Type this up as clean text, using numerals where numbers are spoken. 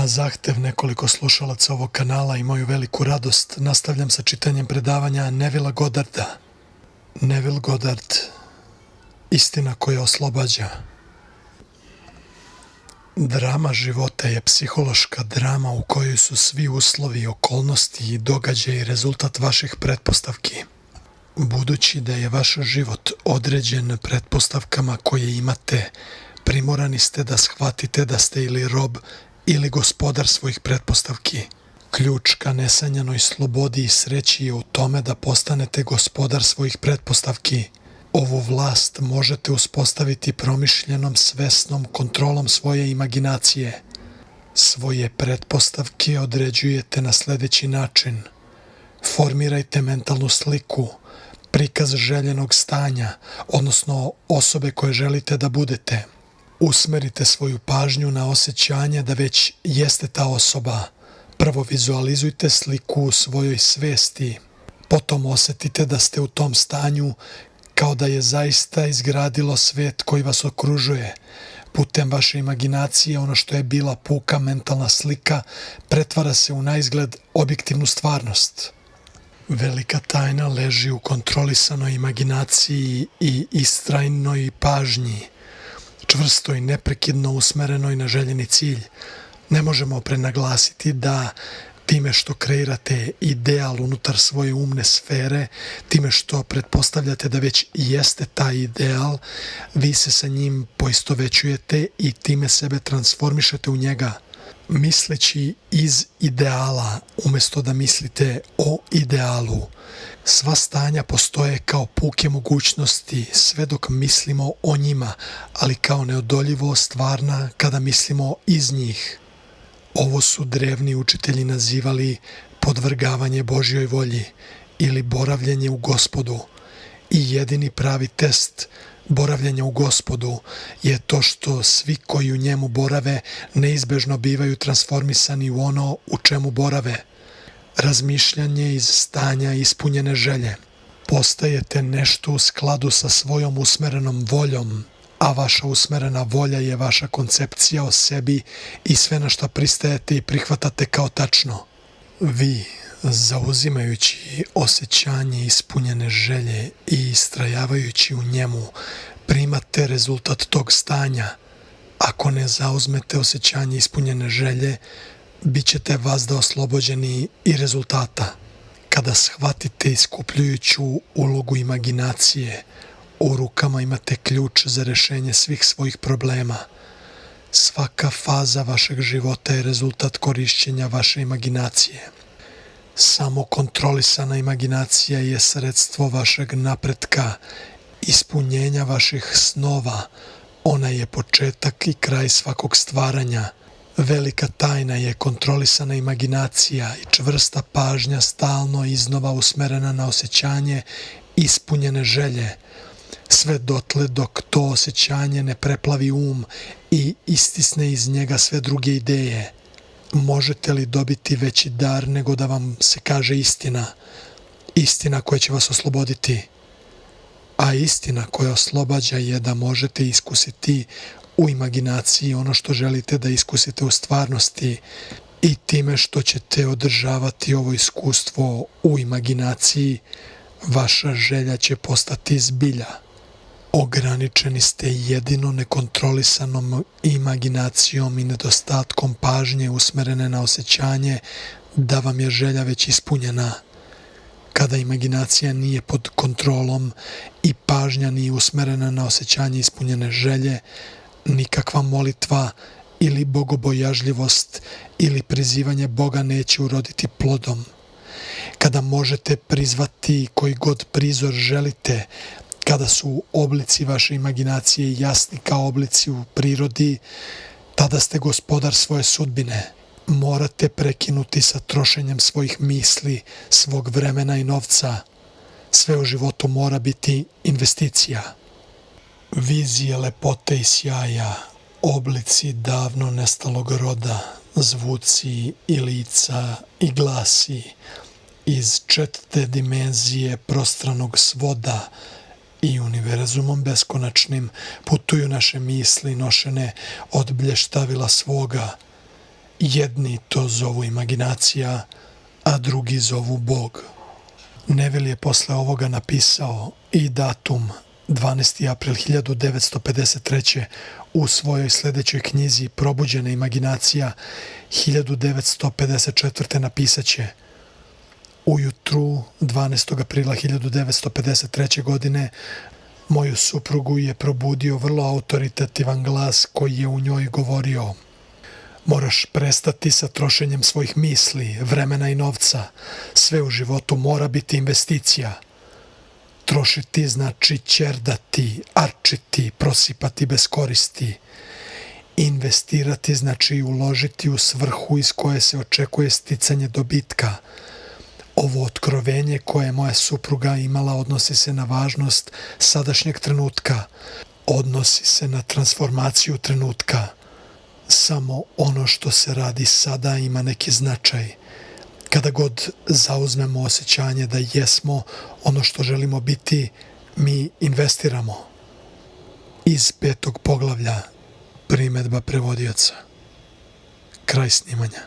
Na zahtev nekoliko slušalaca ovog kanala i moju veliku radost nastavljam sa čitanjem predavanja Nevilla Goddarda. Neville Goddard, istina koja oslobađa. Drama života je psihološka drama u kojoj su svi uslovi, okolnosti i događaji rezultat vaših pretpostavki. Budući da je vaš život određen pretpostavkama koje imate, primorani ste da shvatite da ste ili rob ili gospodar svojih pretpostavki. Ključ ka nesanjanoj slobodi i sreći je u tome da postanete gospodar svojih pretpostavki. Ovu vlast možete uspostaviti promišljenom, svesnom kontrolom svoje imaginacije. Svoje pretpostavke određujete na sljedeći način. Formirajte mentalnu sliku, prikaz željenog stanja, odnosno osobe koje želite da budete. Usmerite svoju pažnju na osjećanje da već jeste ta osoba. Prvo vizualizujte sliku u svojoj svesti. Potom osjetite da ste u tom stanju kao da je zaista izgradilo svet koji vas okružuje. Putem vaše imaginacije ono što je bila puka mentalna slika pretvara se u naizgled objektivnu stvarnost. Velika tajna leži u kontrolisanoj imaginaciji i istrajnoj pažnji, čvrsto i neprekidno usmerenoj na željeni cilj. Ne možemo prenaglasiti da time što kreirate ideal unutar svoje umne sfere, time što pretpostavljate da već jeste taj ideal, vi se sa njim poistovećujete i time sebe transformišete u njega. Misleći iz ideala, umjesto da mislite o idealu. Sva stanja postoje kao puke mogućnosti sve dok mislimo o njima, ali kao neodoljivo stvarna kada mislimo iz njih. Ovo su drevni učitelji nazivali podvrgavanje Božjoj volji ili boravljenje u Gospodu. I jedini pravi test boravljenja u Gospodu je to što svi koji u njemu borave neizbežno bivaju transformisani u ono u čemu borave. Razmišljanje iz stanja ispunjene želje. Postajete nešto u skladu sa svojom usmerenom voljom, a vaša usmerena volja je vaša koncepcija o sebi i sve na što pristajete i prihvatate kao tačno. Vi, zauzimajući osjećanje ispunjene želje i istrajavajući u njemu, primate rezultat tog stanja. Ako ne zauzmete osjećanje ispunjene želje, bit ćete vazda oslobođeni i rezultata. Kada shvatite iskupljujuću ulogu imaginacije, u rukama imate ključ za rješenje svih svojih problema. Svaka faza vašeg života je rezultat korišćenja vaše imaginacije. Samo kontrolisana imaginacija je sredstvo vašeg napretka, ispunjenja vaših snova. Ona je početak i kraj svakog stvaranja. Velika tajna je kontrolisana imaginacija i čvrsta pažnja stalno iznova usmerena na osjećanje ispunjene želje. Sve dotle dok to osjećanje ne preplavi i istisne iz njega sve druge ideje. Možete li dobiti veći dar nego da vam se kaže istina? Istina koja će vas osloboditi. A istina koja oslobađa je da možete iskusiti u imaginaciji ono što želite da iskusite u stvarnosti i time što ćete održavati ovo iskustvo u imaginaciji, vaša želja će postati zbilja. Ograničeni ste jedino nekontrolisanom imaginacijom i nedostatkom pažnje usmerene na osjećanje da vam je želja već ispunjena. Kada imaginacija nije pod kontrolom i pažnja nije usmerena na osjećanje ispunjene želje, nikakva molitva ili bogobojažljivost ili prizivanje Boga neće uroditi plodom. Kada možete prizvati koji god prizor želite, kada su oblici vaše imaginacije jasni kao oblici u prirodi, tada ste gospodar svoje sudbine. Morate prekinuti sa trošenjem svojih misli, svog vremena i novca. Sve u životu mora biti investicija. Vizije lepote i sjaja, oblici davno nestalog roda, zvuci i lica i glasi, iz četvrte dimenzije prostranog svoda i univerzumom beskonačnim putuju naše misli nošene od blještavila svoga Jedni to zovu imaginacija, a drugi zovu Bog. Neville je posle ovoga napisao i datum 12. april 1953. u svojoj sledećoj knjizi Probuđena imaginacija 1954. napisaće: ujutru 12. aprila 1953. godine moju suprugu je probudio vrlo autoritativan glas koji je u njoj govorio: moraš prestati sa trošenjem svojih misli, vremena i novca. Sve u životu mora biti investicija. Trošiti znači ćerdati, arčiti, prosipati bez koristi. Investirati znači uložiti u svrhu iz koje se očekuje sticanje dobitka. Ovo otkrovenje koje je moja supruga imala odnosi se na važnost sadašnjeg trenutka. Odnosi se na transformaciju trenutka. Samo ono što se radi sada ima neki značaj. Kada god zauzmemo osjećanje da jesmo ono što želimo biti, mi investiramo. Iz 5. poglavlja, primedba prevodioca. Kraj snimanja.